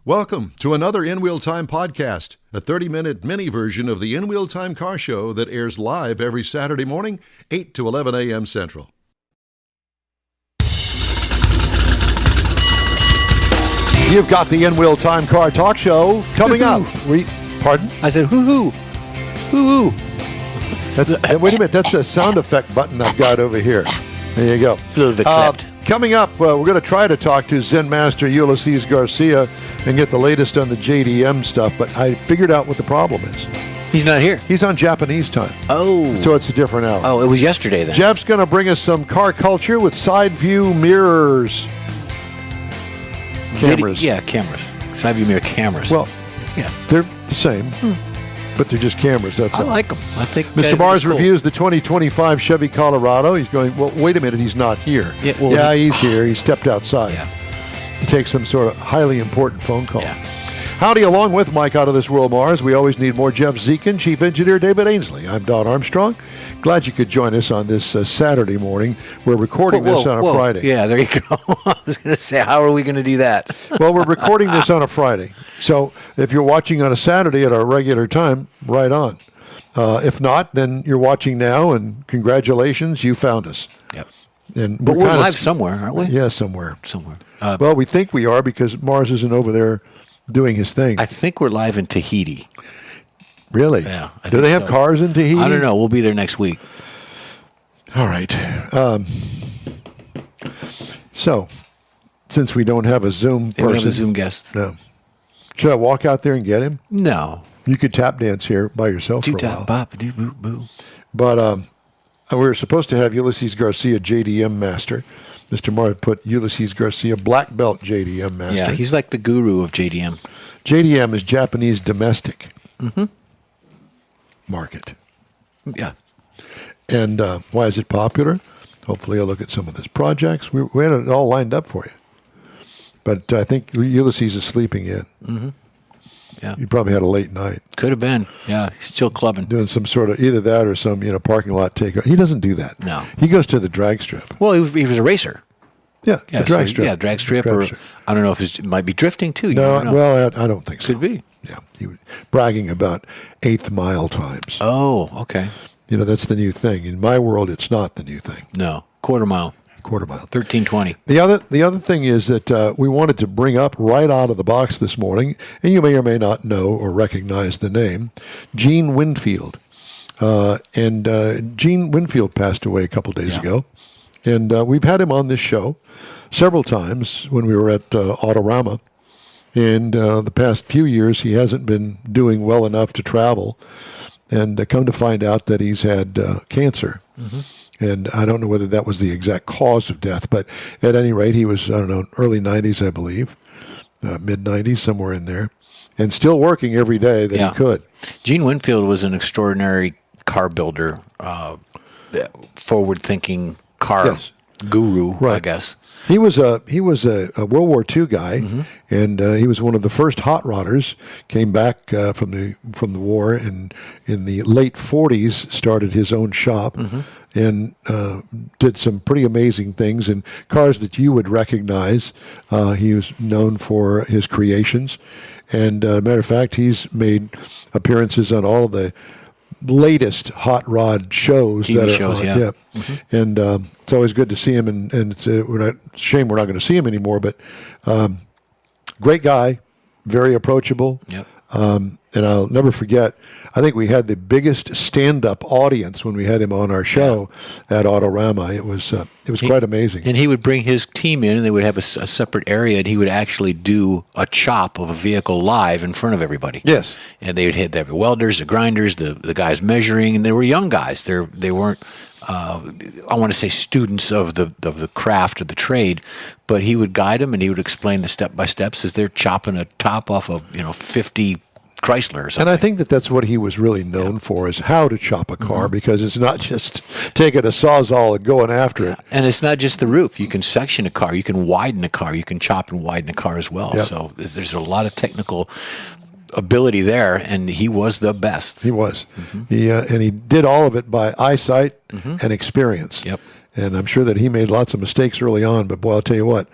Welcome to another In Wheel Time podcast, a 30-minute mini version of the In Wheel Time car show that airs live every Saturday morning, 8 to 11 a.m. Central. You've got the In Wheel Time car talk show coming up. Pardon? I said, hoo-hoo. Hoo-hoo. Wait a minute, that's a sound effect button I've got over here. There you go. Coming up, we're going to try to talk to Zen Master Ulysses Garcia and get the latest on the JDM stuff, but I figured out what the problem is. He's not here. He's on Japanese time. Oh. So it's a different hour. Oh, it was yesterday then. Jeff's going to bring us some car culture with side view mirrors. Cameras. Cameras. Side view mirror cameras. Well, yeah, they're the same, but they're just cameras. That's I all. like them. I think Mr. Mars reviews the 2025 Chevy Colorado. He's going, well, wait a minute, he's not here. Yeah, he's here. He stepped outside to take some sort of highly important phone call. Yeah. Howdy, along with Mike Out of This World Mars. We always need more Jeff Zekin, Chief Engineer David Ainsley. I'm Don Armstrong. Glad you could join us on this Saturday morning. We're recording this on a Friday. Yeah, there you go. I was going to say, how are we going to do that? Well, we're recording this on a Friday. So if you're watching on a Saturday at our regular time, right on. If not, then you're watching now, and congratulations, you found us. Yep. But we're live somewhere, aren't we? Yeah, somewhere. Somewhere. Well, we think we are because Mars isn't over there doing his thing. I think we're live in Tahiti. Really? Yeah. Do they have cars in Tahiti? I don't know. We'll be there next week. All right. So, since we don't have a Zoom person. We don't have a Zoom guest. No. Should I walk out there and get him? No. You could tap dance here by yourself for a while. Boo. But we were supposed to have Ulysses Garcia, JDM Master. Mr. Mars put Ulysses Garcia, Black Belt JDM Master. Yeah, he's like the guru of JDM. JDM is Japanese domestic market. Yeah. And why is it popular? Hopefully I'll look at some of his projects. We had it all lined up for you. But I think Ulysses is sleeping in. Mm-hmm. Yeah. He probably had a late night. Could have been. Yeah, he's still clubbing. Doing some sort of, either that or some parking lot takeover. He doesn't do that. No. He goes to the drag strip. Well, he was a racer. Yeah, the drag strip. Yeah, drag strip. I don't know if it might be drifting too. Well, I don't think so. Could be. Yeah, he was bragging about eighth mile times. Oh, okay. That's the new thing. In my world, it's not the new thing. No, quarter mile. 13:20. The other thing is that we wanted to bring up right out of the box this morning, and you may or may not know or recognize the name, Gene Winfield. And Gene Winfield passed away a couple days ago, and we've had him on this show several times when we were at Autorama. And the past few years, he hasn't been doing well enough to travel, and come to find out that he's had cancer. Mm-hmm. And I don't know whether that was the exact cause of death, but at any rate, he was, early 90s, I believe, mid-90s, somewhere in there, and still working every day that he could. Gene Winfield was an extraordinary car builder, forward-thinking car guru, right. I guess. He was a World War II guy, and he was one of the first hot rodders. Came back from the war, and in the late 40s started his own shop, and did some pretty amazing things in cars that you would recognize. He was known for his creations, and matter of fact, he's made appearances on all of the latest hot rod shows. TV shows, yeah. And it's always good to see him, and it's shame we're not going to see him anymore, but great guy, very approachable. Yep. And I'll never forget, I think we had the biggest stand-up audience when we had him on our show at Autorama. It was quite amazing. And he would bring his team in, and they would have a separate area, and he would actually do a chop of a vehicle live in front of everybody. Yes. And they would hit the welders, the grinders, the guys measuring, and they were young guys. They weren't, I want to say, students of the craft of the trade, but he would guide them, and he would explain the step-by-steps as they're chopping a top off of 50 Chrysler or something. And I think that's what he was really known for, is how to chop a car, because it's not just taking a Sawzall and going after it. And it's not just the roof. You can section a car. You can widen a car. You can chop and widen a car as well. Yep. So there's a lot of technical ability there, and he was the best. He was. And he did all of it by eyesight and experience. Yep. And I'm sure that he made lots of mistakes early on, but boy, I'll tell you what,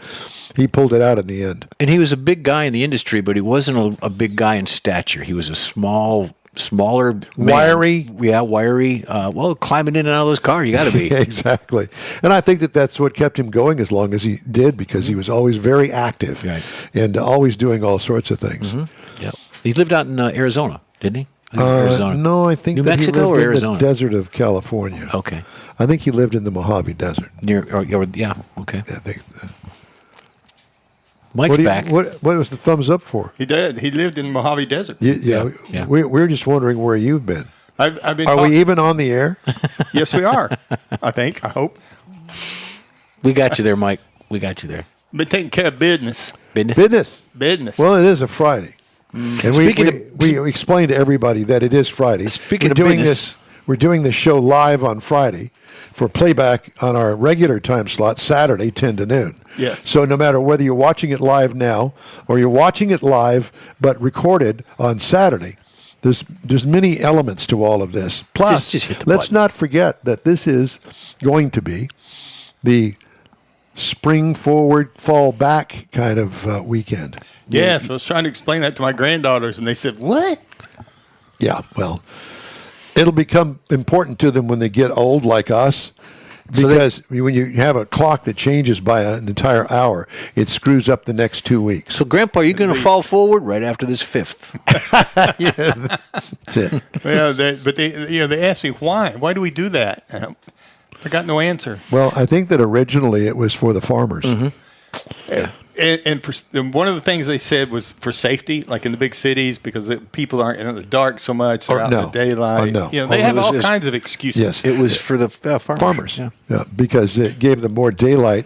he pulled it out in the end. And he was a big guy in the industry, but he wasn't a big guy in stature. He was a smaller man. Wiry. Yeah, wiry. Well, climbing in and out of those cars, you got to be. Exactly. And I think that that's what kept him going as long as he did, because he was always very active and always doing all sorts of things. Yeah. He lived out in Arizona, didn't he? I think it was Arizona. No, I think New that Mexico he lived or in Arizona? the desert of California. Okay. I think he lived in the Mojave Desert. Yeah, okay. I think. Mike's back. What was the thumbs up for? He did. He lived in the Mojave Desert. Yeah. We're just wondering where you've been. I've been. Are we even on the air? Yes, we are. I think. I hope. We got you there, Mike. We got you there. Been taking care of business. Business. Well, it is a Friday. And we explained to everybody that it is Friday. Speaking of business. We're doing this show live on Friday for playback on our regular time slot, Saturday, 10 to noon. Yes. So no matter whether you're watching it live now or you're watching it live but recorded on Saturday, there's many elements to all of this. Plus, just hit the let's button. not forget that this is going to be the spring forward, fall back kind of weekend. Yes, I was trying to explain that to my granddaughters, and they said, "What?" Yeah, well, it'll become important to them when they get old like us, because when you have a clock that changes by an entire hour, it screws up the next 2 weeks. So, Grandpa, are you going to fall forward right after this fifth? Yeah, that's it. Well, they asked me why. Why do we do that? I got no answer. Well, I think that originally it was for the farmers. And one of the things they said was for safety, like in the big cities, because people aren't in the dark so much, they're out in the daylight. They have all kinds of excuses. Yes. It was for the farmers. Yeah, because it gave them more daylight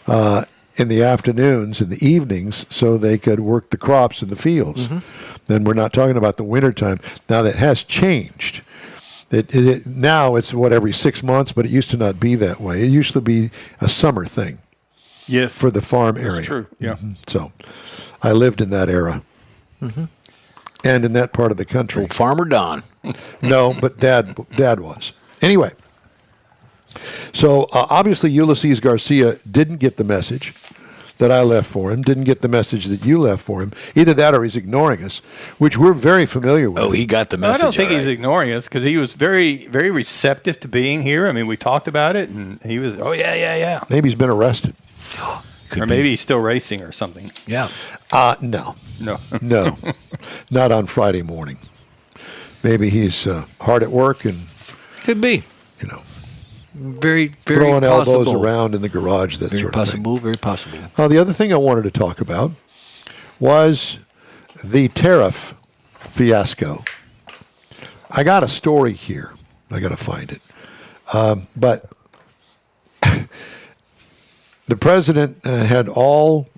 in the afternoons and the evenings so they could work the crops in the fields. Then we're not talking about the wintertime. Now, that has changed. Now it's, every 6 months, but it used to not be that way. It used to be a summer thing. Yes, for the farm area. That's true. Yeah. So, I lived in that era, and in that part of the country. Old Farmer Don. No, but Dad was. Anyway, so obviously Ulysses Garcia didn't get the message that I left for him. Didn't get the message that you left for him. Either that, or he's ignoring us, which we're very familiar with. Oh, he got the message. I don't think he's ignoring us, because he was very, very receptive to being here. I mean, we talked about it, and he was, yeah. Maybe he's been arrested. Or maybe he's still racing or something. Yeah. No. No, not on Friday morning. Maybe he's hard at work and, Could be. Very, very throwing possible. elbows around in the garage, that Very sort of possible, thing. very possible. The other thing I wanted to talk about was the tariff fiasco. I got a story here. I got to find it. But the president had all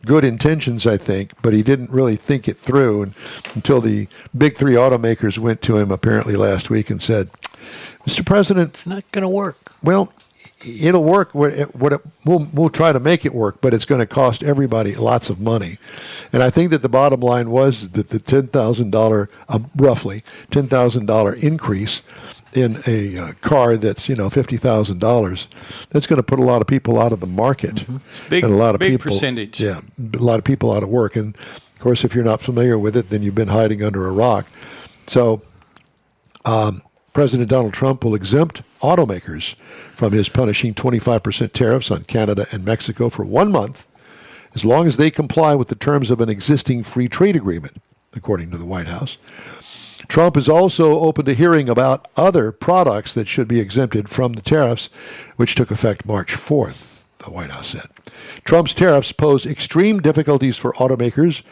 good intentions, I think, but he didn't really think it through until the big three automakers went to him apparently last week and said, Mr. President, It's not going to work. well, it'll work. We'll try to make it work, but it's going to cost everybody lots of money. And I think that the bottom line was that the $10,000, roughly $10,000 increase in a car that's $50,000, that's going to put a lot of people out of the market. Big, and a lot of big people, percentage. Yeah, a lot of people out of work. And of course, if you're not familiar with it, then you've been hiding under a rock. So, President Donald Trump will exempt automakers from his punishing 25% tariffs on Canada and Mexico for 1 month, as long as they comply with the terms of an existing free trade agreement, according to the White House. Trump is also open to hearing about other products that should be exempted from the tariffs, which took effect March 4th, the White House said. Trump's tariffs pose extreme difficulties for automakers,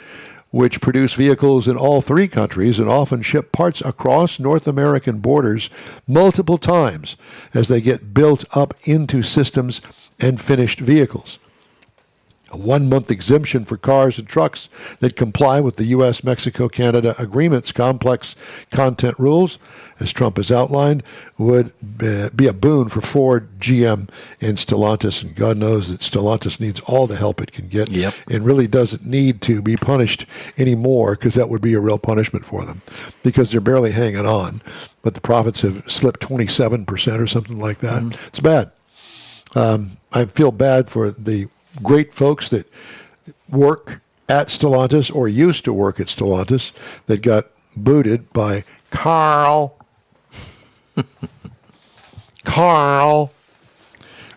which produce vehicles in all three countries and often ship parts across North American borders multiple times as they get built up into systems and finished vehicles. A 1 month exemption for cars and trucks that comply with the U.S. Mexico-Canada agreement's complex content rules, as Trump has outlined, would be a boon for Ford, GM, and Stellantis. And God knows that Stellantis needs all the help it can get and really doesn't need to be punished anymore, because that would be a real punishment for them, because they're barely hanging on. But the profits have slipped 27% or something like that. It's bad. I feel bad for the great folks that work at Stellantis or used to work at Stellantis that got booted by Carl. Carl.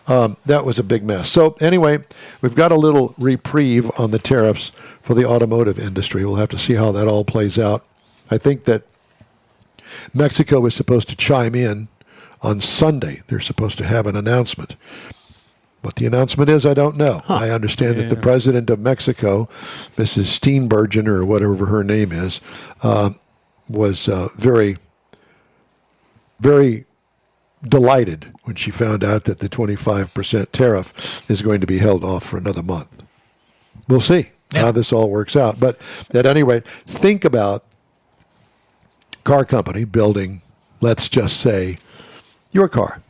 That was a big mess. So anyway, we've got a little reprieve on the tariffs for the automotive industry. We'll have to see how that all plays out. I think that Mexico is supposed to chime in on Sunday. They're supposed to have an announcement. What the announcement is, I don't know. I understand that the president of Mexico, Mrs. Steenburgen, or whatever her name is, was very, very delighted when she found out that the 25% tariff is going to be held off for another month. We'll see how this all works out. But at any rate, think about car company building, let's just say, your car.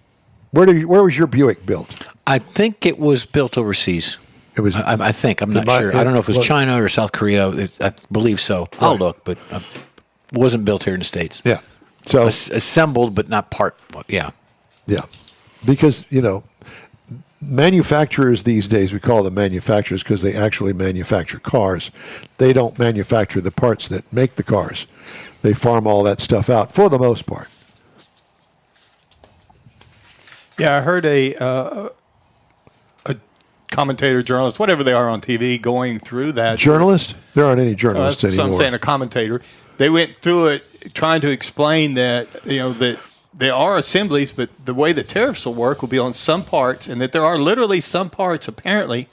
Where was your Buick built? I think it was built overseas. It was. I think. I'm not sure. I don't know if it was China or South Korea. I believe so. Right. I'll look, but it wasn't built here in the States. Yeah. So assembled, but not part. Yeah. Yeah. Because, manufacturers these days, we call them manufacturers because they actually manufacture cars. They don't manufacture the parts that make the cars. They farm all that stuff out for the most part. Yeah, I heard a commentator, journalist, whatever they are on TV, going through that. Journalist? There aren't any journalists anymore. So I'm saying a commentator. They went through it trying to explain that, that there are assemblies, but the way the tariffs will work will be on some parts, and that there are literally some parts, apparently,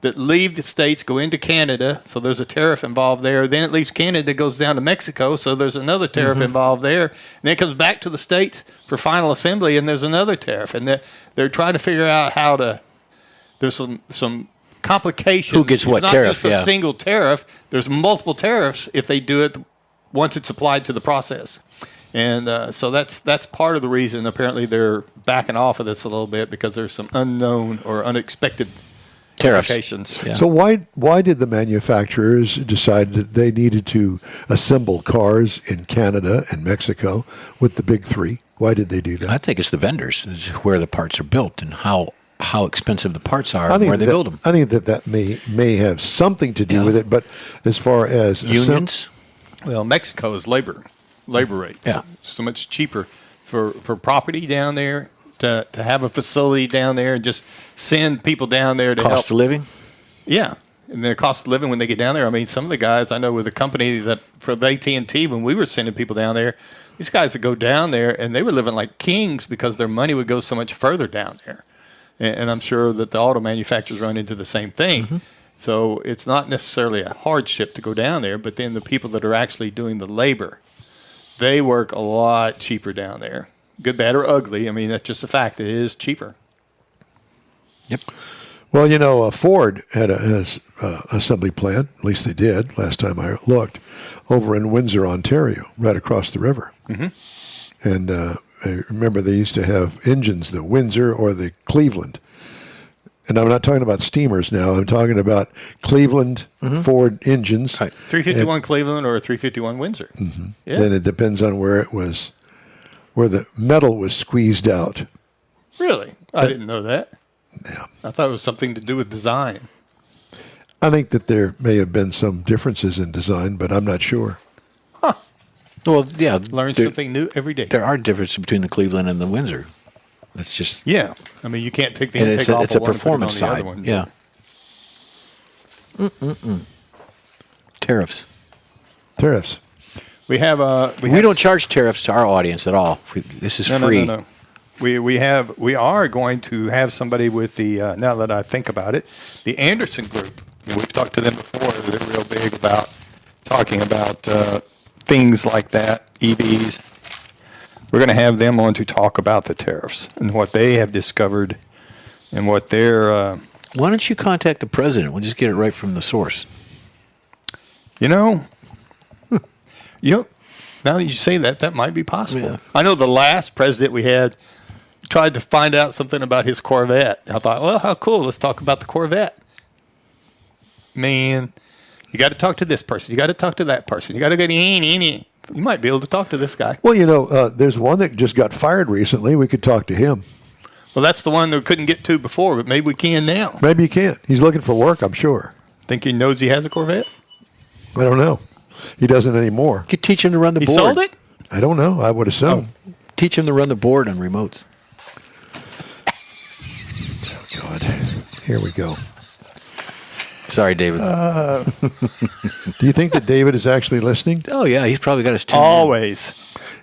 that leave the States, go into Canada, so there's a tariff involved there. Then it leaves Canada, goes down to Mexico, so there's another tariff involved there. And then it comes back to the States for final assembly, and there's another tariff. And they're trying to figure out how to – there's some complications. Who gets what tariff, It's not just a single tariff. There's multiple tariffs if they do it once it's applied to the process. And so that's part of the reason apparently they're backing off of this a little bit, because there's some unknown or unexpected tariffs. Yeah. So why did the manufacturers decide that they needed to assemble cars in Canada and Mexico with the big three? Why did they do that? I think it's the vendors, it's where the parts are built and how expensive the parts are and where they build them. I think that may have something to do with it, but as far as unions, well, Mexico is labor rates. Yeah, so much cheaper for property down there. To have a facility down there and just send people down there to help. Cost of living? Yeah. And the cost of living when they get down there. I mean, some of the guys I know with a company that for the AT&T, when we were sending people down there, these guys would go down there and they were living like kings because their money would go so much further down there. And I'm sure that the auto manufacturers run into the same thing. Mm-hmm. So it's not necessarily a hardship to go down there, but then the people that are actually doing the labor, they work a lot cheaper down there. Good, bad, or ugly. I mean, that's just a fact. It is cheaper. Yep. Well, Ford has assembly plant, at least they did last time I looked, over in Windsor, Ontario, right across the river. Mm-hmm. And I remember they used to have engines, the Windsor or the Cleveland. And I'm not talking about steamers now. I'm talking about Cleveland Ford engines. Right. 351 Cleveland or a 351 Windsor. Mm-hmm. Yeah. Then it depends on where it was. Where the metal was squeezed out. Really? I didn't know that. Yeah. I thought it was something to do with design. I think that there may have been some differences in design, but I'm not sure. Huh. Well, yeah. Learn something new every day. There are differences between the Cleveland and the Windsor. That's just... Yeah. I mean, you can't take the and intake off it's a performance side. One, yeah. Tariffs. We don't charge tariffs to our audience at all. This is free. No. We are going to have somebody with the now that I think about it, the Anderson Group. We've talked to them before. They're real big about talking about things like that, EVs. We're going to have them on to talk about the tariffs and what they have discovered and what they're. Why don't you contact the president? We'll just get it right from the source. Now that you say that, that might be possible. Yeah. I know the last president we had tried to find out something about his Corvette. I thought, well, how cool. Let's talk about the Corvette. Man, you got to talk to this person. You got to talk to that person. You got to go to any. You might be able to talk to this guy. Well, there's one that just got fired recently. We could talk to him. Well, that's the one that we couldn't get to before, but maybe we can now. Maybe you can't. He's looking for work, I'm sure. Think he knows he has a Corvette? I don't know. He doesn't anymore. You could teach him to run the He board. sold it? I don't know. I would assume. Teach him to run the board on remotes. God. Here we go. Sorry, David. Do you think that David is actually listening? Oh, yeah. He's probably got his tune in. Always.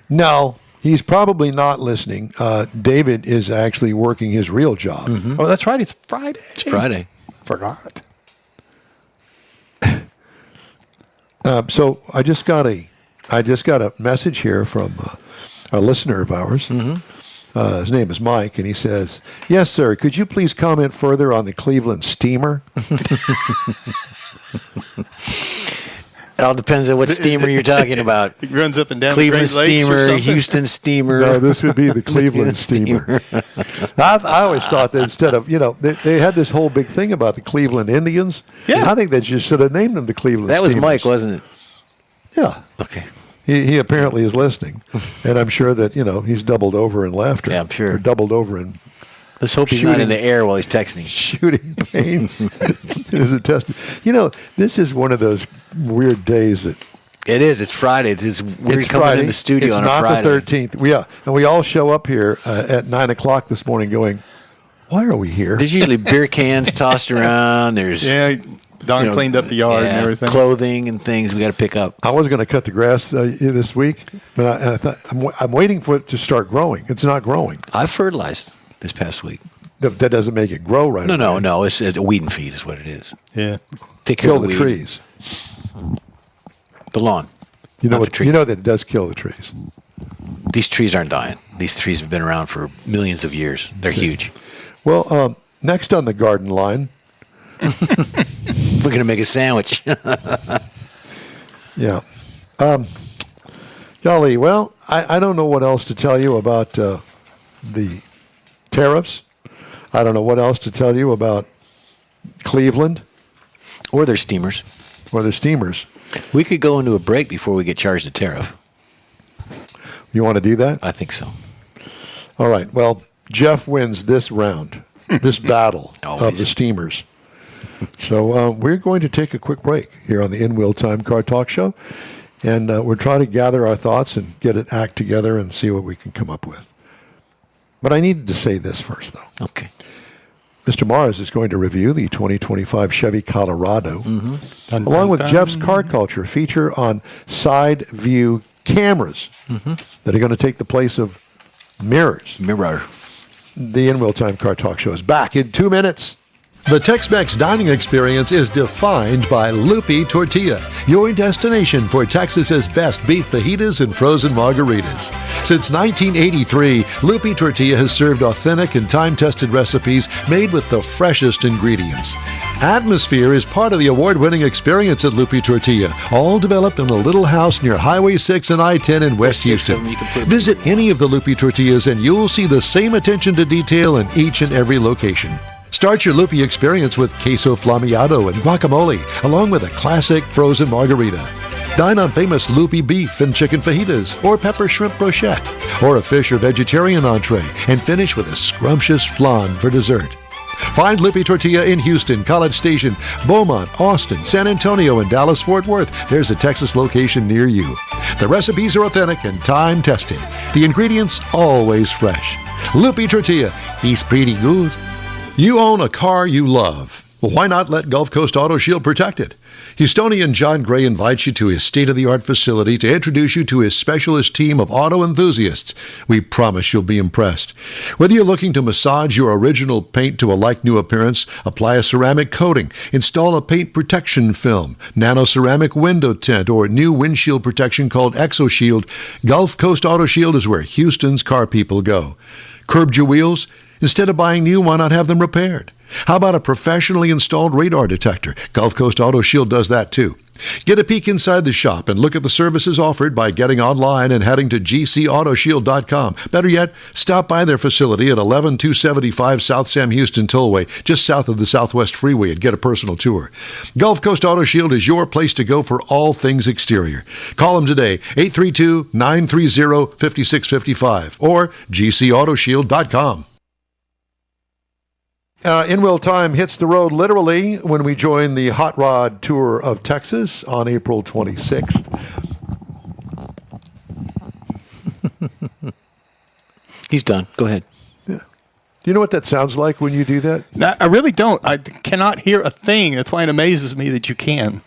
No. He's probably not listening. David is actually working his real job. Oh, that's right. It's Friday. It's Friday. Forgot. So I just got a message here from a listener of ours. His name is Mike, and he says, "Yes, sir. Could you please comment further on the Cleveland steamer?" It all depends on what steamer you're talking about. It runs up and down Cleveland the Great Lakes or steamer, something. Houston steamer. No, this would be the Cleveland steamer. I always thought that instead of, they had this whole big thing about the Cleveland Indians. Yeah. I think they just should have named them the Cleveland That was Steamers. Mike, wasn't it? Yeah. Okay. He apparently is listening. And I'm sure that, he's doubled over in laughter. Yeah, I'm sure. Or doubled over in Let's hope he's not in the air while he's texting. shooting pains. Is it tested? This is one of those weird days that It is. It's Friday. It's weird it's coming Friday. in the studio it's on a not Friday. the 13th. Yeah, and we all show up here at 9 o'clock this morning going, why are we here? There's usually beer cans tossed around. There's Don cleaned up the yard and everything. clothing and things we got to pick up. I was going to cut the grass this week, but I thought I'm waiting for it to start growing. It's not growing. I fertilized this past week. That doesn't make it grow right away. No. It's a weed and feed is what it is. Yeah. Take care Kill of the weeds. trees. The lawn. You know Not what? the tree. You know that it does kill the trees. These trees aren't dying. These trees have been around for millions of years. They're huge. Well, next on the garden line, We're going to make a sandwich. yeah. Golly, well, I don't know what else to tell you about the tariffs. I don't know what else to tell you about Cleveland Or their steamers. or the steamers. We could go into a break before we get charged a tariff. You want to do that? I think so. All right. Well, Jeff wins this round, this battle of Always. the steamers. So we're going to take a quick break here on the In-Wheel Time Car Talk Show. And we're trying to gather our thoughts and get an act together and see what we can come up with. But I needed to say this first, though. Okay. Mr. Mars is going to review the 2025 Chevy Colorado, Dun, along dun, with dun. Jeff's Car Culture feature on side view cameras that are going to take the place of mirrors. Mirror. The In-Wheel Time Car Talk Show is back in 2 minutes. The Tex-Mex dining experience is defined by Lupi Tortilla, your destination for Texas's best beef fajitas and frozen margaritas. Since 1983, Lupi Tortilla has served authentic and time-tested recipes made with the freshest ingredients. Atmosphere is part of the award-winning experience at Lupi Tortilla, all developed in a little house near Highway 6 and I-10 in West There's 6 of Houston. them you can put- Visit any of the Lupi Tortillas and you'll see the same attention to detail in each and every location. Start your Lupi experience with queso flamiado and guacamole, along with a classic frozen margarita. Dine on famous Lupi beef and chicken fajitas, or pepper shrimp brochette, or a fish or vegetarian entree, and finish with a scrumptious flan for dessert. Find Lupi Tortilla in Houston, College Station, Beaumont, Austin, San Antonio, and Dallas-Fort Worth. There's a Texas location near you. The recipes are authentic and time-tested. The ingredients always fresh. Lupi Tortilla, he's pretty good. You own a car you love. Well, why not let Gulf Coast Auto Shield protect it? Houstonian John Gray invites you to his state-of-the-art facility to introduce you to his specialist team of auto enthusiasts. We promise you'll be impressed. Whether you're looking to massage your original paint to a like-new appearance, apply a ceramic coating, install a paint protection film, nano-ceramic window tint, or new windshield protection called ExoShield, Gulf Coast Auto Shield is where Houston's car people go. Curbed your wheels? Instead of buying new, why not have them repaired? How about a professionally installed radar detector? Gulf Coast Auto Shield does that too. Get a peek inside the shop and look at the services offered by getting online and heading to gcautoshield.com. Better yet, stop by their facility at 11275 South Sam Houston Tollway, just south of the Southwest Freeway, and get a personal tour. Gulf Coast Auto Shield is your place to go for all things exterior. Call them today, 832-930-5655 or gcautoshield.com. In-wheel time hits the road literally when we join the Hot Rod Tour of Texas on April 26th. He's done. Go ahead. Yeah. Do you know what that sounds like when you do that? No, I really don't. I cannot hear a thing. That's why it amazes me that you can.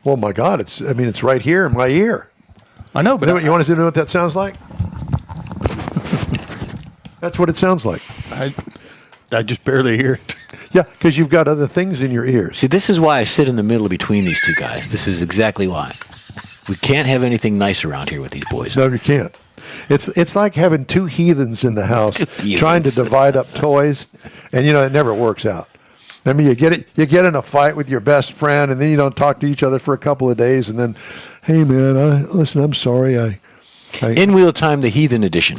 Oh my God! It's right here in my ear. I know, but You want to know what that sounds like? That's what it sounds like. I just barely hear it. Yeah, because you've got other things in your ears. See, this is why I sit in the middle between these two guys. This is exactly why. We can't have anything nice around here with these boys. No, you can't. It's like having two heathens in the house trying to divide up toys, and it never works out. I mean, you get in a fight with your best friend, and then you don't talk to each other for a couple of days, and then, hey man, listen, I'm sorry. In-wheel time, the heathen edition.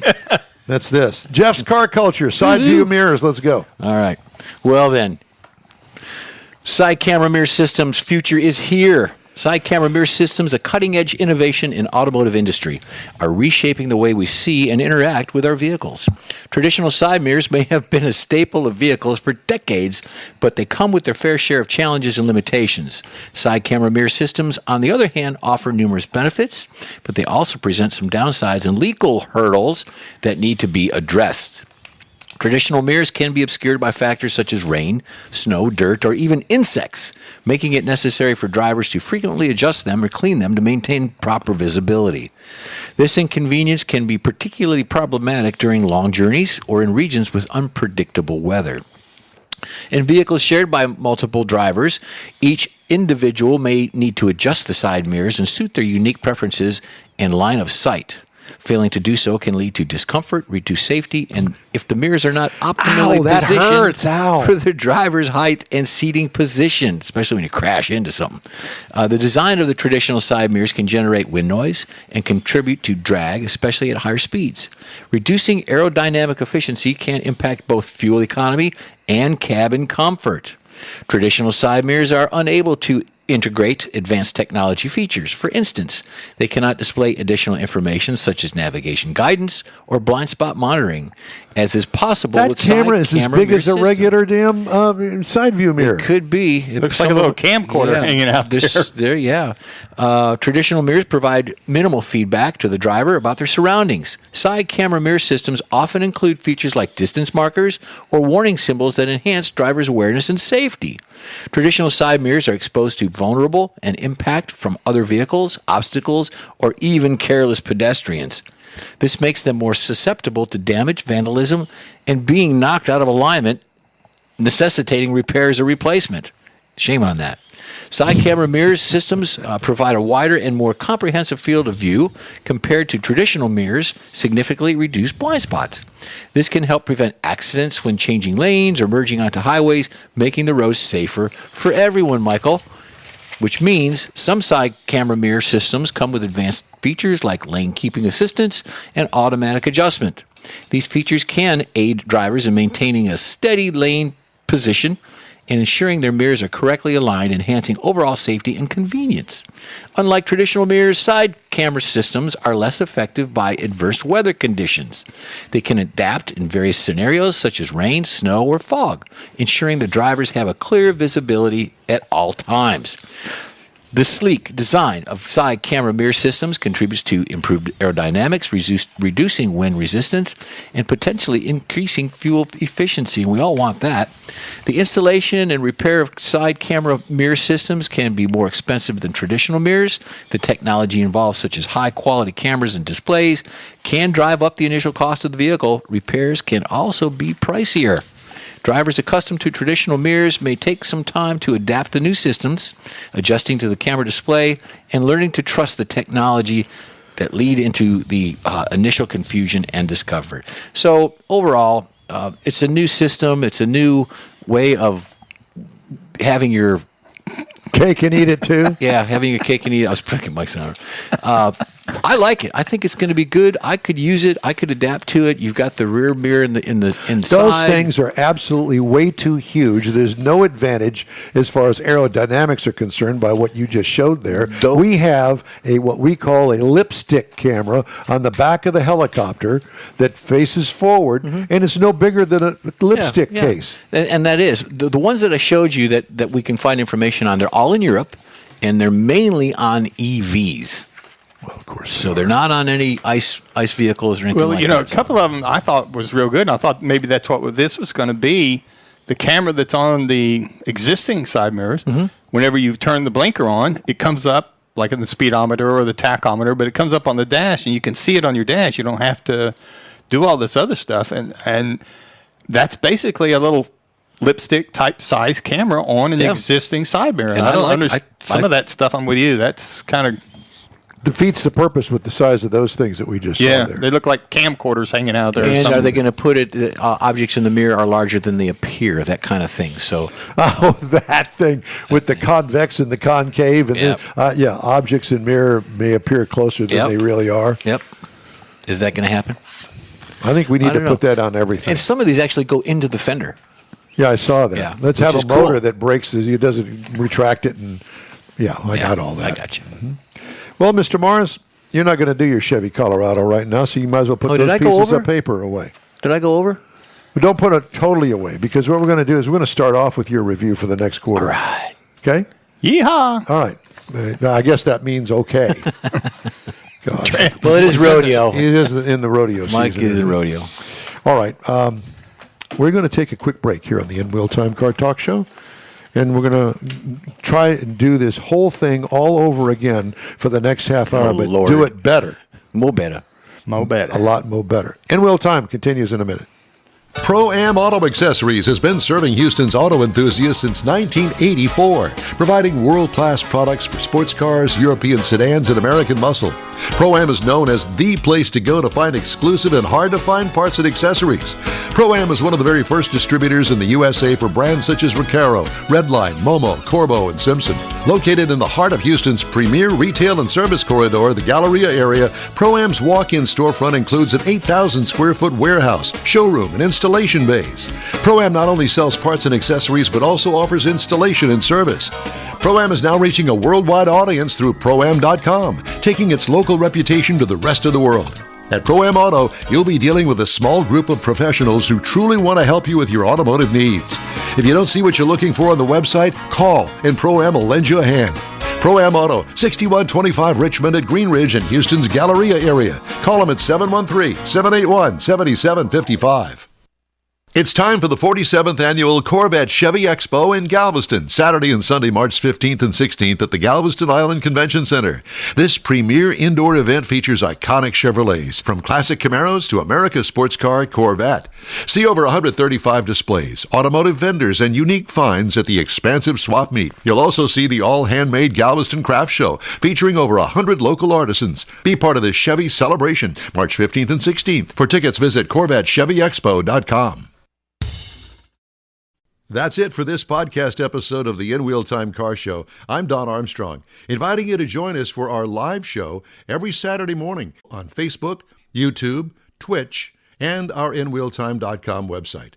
That's this. Jeff's Car Culture, side view mirrors. Let's go. All right. Well then, side camera mirror systems future is here. Side camera mirror systems, a cutting-edge innovation in automotive industry, are reshaping the way we see and interact with our vehicles. Traditional side mirrors may have been a staple of vehicles for decades, but they come with their fair share of challenges and limitations. Side camera mirror systems, on the other hand, offer numerous benefits, but they also present some downsides and legal hurdles that need to be addressed. Traditional mirrors can be obscured by factors such as rain, snow, dirt, or even insects, making it necessary for drivers to frequently adjust them or clean them to maintain proper visibility. This inconvenience can be particularly problematic during long journeys or in regions with unpredictable weather. In vehicles shared by multiple drivers, each individual may need to adjust the side mirrors and suit their unique preferences and line of sight. Failing to do so can lead to discomfort, reduce safety, and if the mirrors are not optimally positioned for the driver's height and seating position, especially when you crash into something. The design of the traditional side mirrors can generate wind noise and contribute to drag, especially at higher speeds. Reducing aerodynamic efficiency can impact both fuel economy and cabin comfort. Traditional side mirrors are unable to integrate advanced technology features. For instance, they cannot display additional information such as navigation guidance or blind spot monitoring, as is possible that with camera is as big as a regular damn side view mirror. It could be. It looks like a little camcorder hanging out there. Traditional mirrors provide minimal feedback to the driver about their surroundings. Side camera mirror systems often include features like distance markers or warning symbols that enhance drivers' awareness and safety. Traditional side mirrors are exposed to vulnerable and impact from other vehicles, obstacles, or even careless pedestrians. This makes them more susceptible to damage, vandalism, and being knocked out of alignment, necessitating repairs or replacement. Shame on that. Side camera mirror systems provide a wider and more comprehensive field of view compared to traditional mirrors, significantly reduce blind spots. This can help prevent accidents when changing lanes or merging onto highways, making the roads safer for everyone, Michael. Which means some side camera mirror systems come with advanced features like lane keeping assistance and automatic adjustment. These features can aid drivers in maintaining a steady lane position and ensuring their mirrors are correctly aligned, enhancing overall safety and convenience. Unlike traditional mirrors, side camera systems are less effective by adverse weather conditions. They can adapt in various scenarios such as rain, snow, or fog, ensuring the drivers have a clear visibility at all times. The sleek design of side camera mirror systems contributes to improved aerodynamics, reducing wind resistance, and potentially increasing fuel efficiency. And we all want that. The installation and repair of side camera mirror systems can be more expensive than traditional mirrors. The technology involved, such as high-quality cameras and displays, can drive up the initial cost of the vehicle. Repairs can also be pricier. Drivers accustomed to traditional mirrors may take some time to adapt to new systems, adjusting to the camera display, and learning to trust the technology that lead into the initial confusion and discomfort. So overall, it's a new system. It's a new way of having your cake and eat it too. Yeah, having your cake and eat it. I was picking Mike's on. I like it. I think it's going to be good. I could use it. I could adapt to it. You've got the rear mirror in the inside. Those things are absolutely way too huge. There's no advantage as far as aerodynamics are concerned by what you just showed there. We have what we call a lipstick camera on the back of the helicopter that faces forward, and it's no bigger than a lipstick case. And that is the ones that I showed you that we can find information on. They're all in Europe, and they're mainly on EVs. Well, of course. So they're not on any ice vehicles or anything like that. Well, a couple of them I thought was real good. And I thought maybe that's what this was going to be. The camera that's on the existing side mirrors, whenever you turn the blinker on, it comes up like in the speedometer or the tachometer, but it comes up on the dash, and you can see it on your dash. You don't have to do all this other stuff. And that's basically a little lipstick type size camera on an existing side mirror. And I don't understand some of that stuff. I'm with you. That's kind of defeats the purpose with the size of those things that we just saw there. They look like camcorders hanging out there. And are they going to put it, objects in the mirror are larger than they appear, that kind of thing. So, that thing with the convex and the concave. And objects in mirror may appear closer than they really are. Yep. Is that going to happen? I think we need to put that on everything. And some of these actually go into the fender. Yeah, I saw that. Yeah, let's have a motor that breaks, it doesn't retract it. And I got all that. I got you. Well, Mr. Morris, you're not going to do your Chevy Colorado right now, so you might as well put those pieces of paper away. Did I go over? But don't put it totally away, because what we're going to do is we're going to start off with your review for the next quarter. All right. Okay? Yeehaw. All right. I guess that means okay. Gosh. Well, it is rodeo. It is in the rodeo season. Mike is in rodeo. All right. We're going to take a quick break here on the In Wheel Time Car Talk Show. And we're going to try and do this whole thing all over again for the next half hour, but do it better. More better. A lot more better. In Wheel Time continues in a minute. Pro-Am Auto Accessories has been serving Houston's auto enthusiasts since 1984, providing world-class products for sports cars, European sedans, and American muscle. Pro-Am is known as the place to go to find exclusive and hard-to-find parts and accessories. Pro-Am is one of the very first distributors in the USA for brands such as Recaro, Redline, Momo, Corbo, and Simpson. Located in the heart of Houston's premier retail and service corridor, the Galleria area, Pro-Am's walk-in storefront includes an 8,000-square-foot warehouse, showroom, and installation bays. Pro-Am not only sells parts and accessories, but also offers installation and service. Pro-Am is now reaching a worldwide audience through Pro-Am.com, taking its local reputation to the rest of the world. At Pro-Am Auto, you'll be dealing with a small group of professionals who truly want to help you with your automotive needs. If you don't see what you're looking for on the website, call and Pro-Am will lend you a hand. Pro-Am Auto, 6125 Richmond at Green Ridge in Houston's Galleria area. Call them at 713-781-7755. It's time for the 47th Annual Corvette Chevy Expo in Galveston, Saturday and Sunday, March 15th and 16th at the Galveston Island Convention Center. This premier indoor event features iconic Chevrolets, from classic Camaros to America's sports car Corvette. See over 135 displays, automotive vendors, and unique finds at the expansive swap meet. You'll also see the all-handmade Galveston Craft Show, featuring over 100 local artisans. Be part of this Chevy celebration, March 15th and 16th. For tickets, visit CorvetteChevyExpo.com. That's it for this podcast episode of the In Wheel Time Car Show. I'm Don Armstrong, inviting you to join us for our live show every Saturday morning on Facebook, YouTube, Twitch, and our InWheelTime.com website.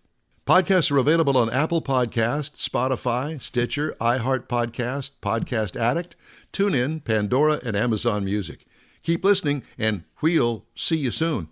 Podcasts are available on Apple Podcasts, Spotify, Stitcher, iHeart Podcast, Podcast Addict, TuneIn, Pandora, and Amazon Music. Keep listening, and we'll see you soon.